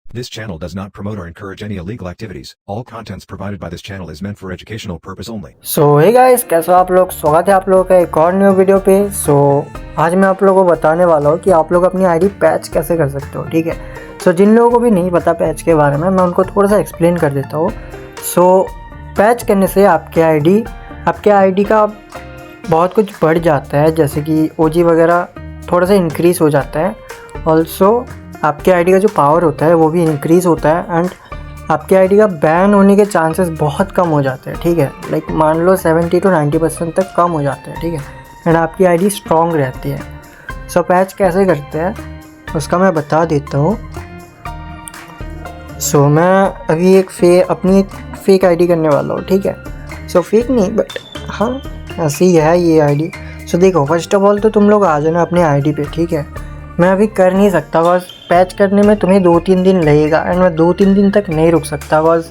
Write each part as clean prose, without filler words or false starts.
This channel does not promote or encourage any illegal activities. All contents provided by this channel is meant for educational purpose only. Hey guys, कैसे हो आप लोग। स्वागत है आप लोगों का एक और न्यू वीडियो पे। आज मैं आप लोगों को बताने वाला हूँ कि आप लोग अपनी आईडी पैच कैसे कर सकते हो। ठीक है, जिन लोगों को भी नहीं पता पैच के बारे में, मैं उनको थोड़ा सा एक्सप्लेन कर देता हूँ। पैच करने से आपके आईडी का बहुत कुछ बढ़ जाता है, जैसे कि ओजी वगैरह थोड़ा सा इंक्रीज़ हो जाता है। ऑल्सो आपके आईडी का जो पावर होता है वो भी इंक्रीज़ होता है एंड आपके आईडी का बैन होने के चांसेस बहुत कम हो जाते हैं। ठीक है, लाइक मान लो 70 to 90% तक कम हो जाते हैं। ठीक है, एंड आपकी आईडी स्ट्रॉन्ग रहती है। पैच कैसे करते हैं उसका मैं बता देता हूँ। मैं अभी अपनी एक फेक आईडी करने वाला हूँ। ठीक है, फेक नहीं बट हाँ ऐसी है ये आईडी। देखो, फर्स्ट ऑफ ऑल तो तुम लोग आ जाना अपने आईडी पे। ठीक है, मैं अभी कर नहीं सकता बस पैच करने में तुम्हें 2-3 दिन लगेगा एंड मैं 2-3 दिन तक नहीं रुक सकता। बस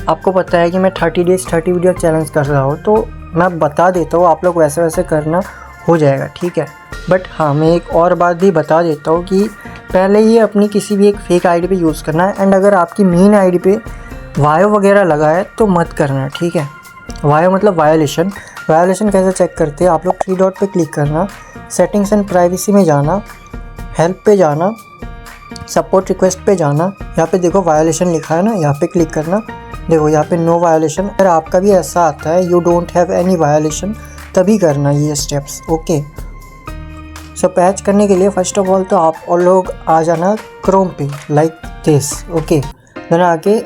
आपको पता है कि मैं 30 डेज़ 30 वीडियो चैलेंज कर रहा हूँ, तो मैं बता देता हूँ, आप लोग वैसे करना हो जाएगा। ठीक है, बट हाँ मैं एक और बात भी बता देता हूँ कि पहले ये अपनी किसी भी एक फेक आईडी पे यूज़ करना है एंड अगर आपकी मेन आईडी पे वायो वगैरह लगा है तो मत करना। ठीक है, वायो मतलब वायोलेशन कैसे चेक करते हैं, आप लोग 3 डॉट पे क्लिक करना, सेटिंग्स एंड प्राइवेसी में जाना, हेल्प पे जाना, सपोर्ट रिक्वेस्ट पे जाना। यहाँ पे देखो वायोलेशन लिखा है ना, यहाँ पे क्लिक करना। देखो यहाँ पे नो वायोलेशन। अगर आपका भी ऐसा आता है you don't have any violation, तभी करना ये स्टेप्स। ओके, पैच करने के लिए फर्स्ट ऑफ ऑल तो आप और लोग आ जाना क्रोम पे लाइक दिस। ओके, देन आके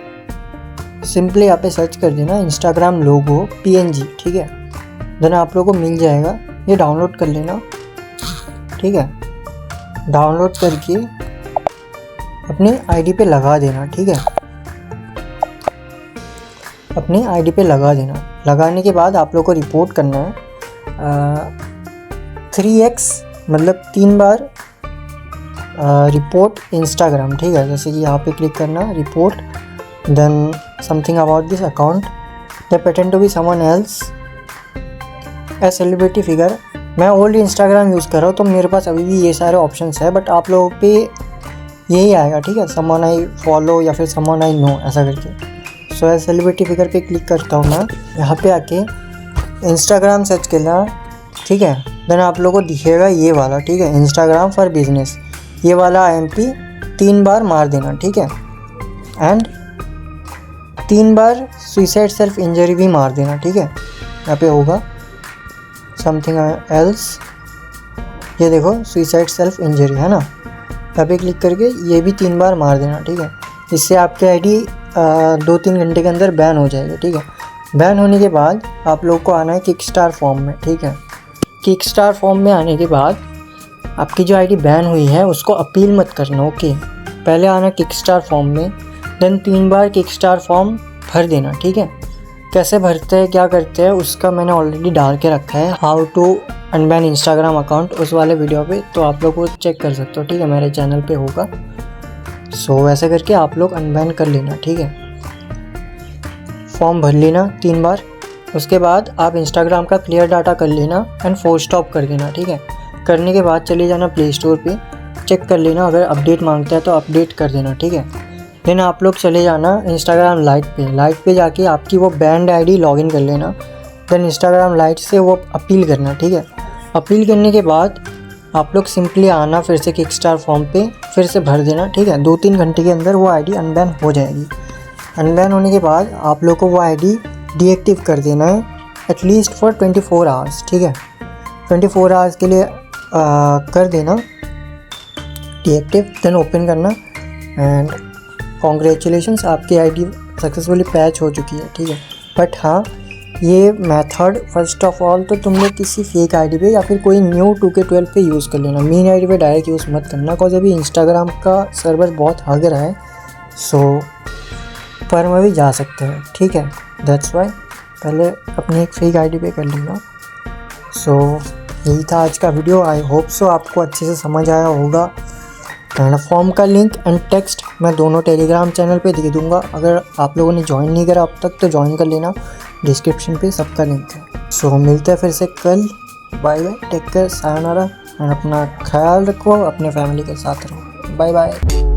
सिंपली यहाँ पे सर्च कर देना इंस्टाग्राम लोगो PNG। ठीक है, देन आप लोगों को मिल जाएगा, ये डाउनलोड कर लेना। ठीक है, डाउनलोड करके अपनी आईडी पे लगा देना। ठीक है, अपनी आईडी पे लगा देना। लगाने के बाद आप लोग को रिपोर्ट करना है 3x मतलब 3 बार रिपोर्ट इंस्टाग्राम। ठीक है, जैसे कि यहाँ पे क्लिक करना report, then something about this account, they pretend to be someone else, a celebrity figure. मैं ओल्ड इंस्टाग्राम यूज़ कर रहा हूँ तो मेरे पास अभी भी ये सारे ऑप्शंस है, बट आप लोगों पे यही आएगा। ठीक है, समवन आई फॉलो या फिर समवन आई नो ऐसा करके। ए सेलिब्रिटी फिगर पे क्लिक करता हूँ मैं। यहाँ पे आके इंस्टाग्राम सर्च करना। ठीक है, देन आप लोगों को दिखेगा ये वाला। ठीक है, इंस्टाग्राम फॉर बिजनेस, ये वाला IMP 3 बार मार देना। ठीक है, and 3 bar suicide self injury भी मार देना। ठीक है, यहाँ पे होगा समथिंग एल्स, ये देखो सुसाइड सेल्फ इंजरी है ना, यहाँ पे क्लिक करके ये भी 3 बार मार देना। ठीक है, इससे आपकी आईडी 2-3 घंटे के अंदर बैन हो जाएगी। ठीक है, बैन होने के बाद आप लोग को आना है किकस्टार फॉर्म में। ठीक है, किकस्टार फॉर्म में आने के बाद आपकी जो आईडी बैन हुई है उसको अपील मत करना। ओके, पहले आना किकस्टार फॉर्म में, देन 3 बार किकस्टार फॉर्म भर देना। ठीक है, कैसे भरते हैं क्या करते हैं उसका मैंने ऑलरेडी डाल के रखा है, how to unban Instagram account, उस वाले वीडियो पे, तो आप लोग वो चेक कर सकते हो। ठीक है, मेरे चैनल पे होगा। वैसे करके आप लोग अनबैन कर लेना। ठीक है, फॉर्म भर लेना 3 बार। उसके बाद आप इंस्टाग्राम का क्लियर डाटा कर लेना एंड फोर्स स्टॉप कर देना। ठीक है, करने के बाद चले जाना प्ले स्टोर पे, चेक कर लेना, अगर अपडेट मांगता है तो अपडेट कर देना। ठीक है, देन आप लोग चले जाना इंस्टाग्राम लाइट पे जाके आपकी वो बैंड आईडी लॉगिन कर लेना। देन इंस्टाग्राम लाइट से वो अपील करना। ठीक है, अपील करने के बाद आप लोग सिंपली आना फिर से किकस्टार फॉर्म पे, फिर से भर देना। ठीक है, 2-3 घंटे के अंदर वो आईडी अनबैन हो जाएगी। अनबैन होने के बाद आप लोग को वो आईडी डीएक्टिव कर देना है एटलीस्ट फॉर 24 आवर्स। ठीक है, 24 आवर्स के लिए कर देना डीएक्टिव, देन ओपन करना एंड कॉन्ग्रेचुलेशंस, आपकी आईडी सक्सेसफुली पैच हो चुकी है। ठीक है, बट हाँ ये मेथड फर्स्ट ऑफ ऑल तो तुम लोग किसी फेक आईडी पे या फिर कोई न्यू 2K12 पे यूज़ कर लेना, मेन आईडी पे डायरेक्ट यूज़ मत करना, बिकॉज अभी इंस्टाग्राम का सर्वर बहुत हग रहा है, पर में भी जा सकते हैं। ठीक है, दैट्स वाई पहले अपनी एक फेक आईडी पे कर लेना। यही था आज का वीडियो। आई होप सो आपको अच्छे से समझ आया होगा। एंड फॉर्म का लिंक एंड टेक्स्ट मैं दोनों टेलीग्राम चैनल पे दे दूंगा। अगर आप लोगों ने ज्वाइन नहीं करा अब तक तो ज्वाइन कर लेना, डिस्क्रिप्शन पे सबका लिंक है। मिलते हैं फिर से कल। Bye bye, take care, sayonara, and अपना ख्याल रखो, अपने फैमिली के साथ रहो। Bye bye.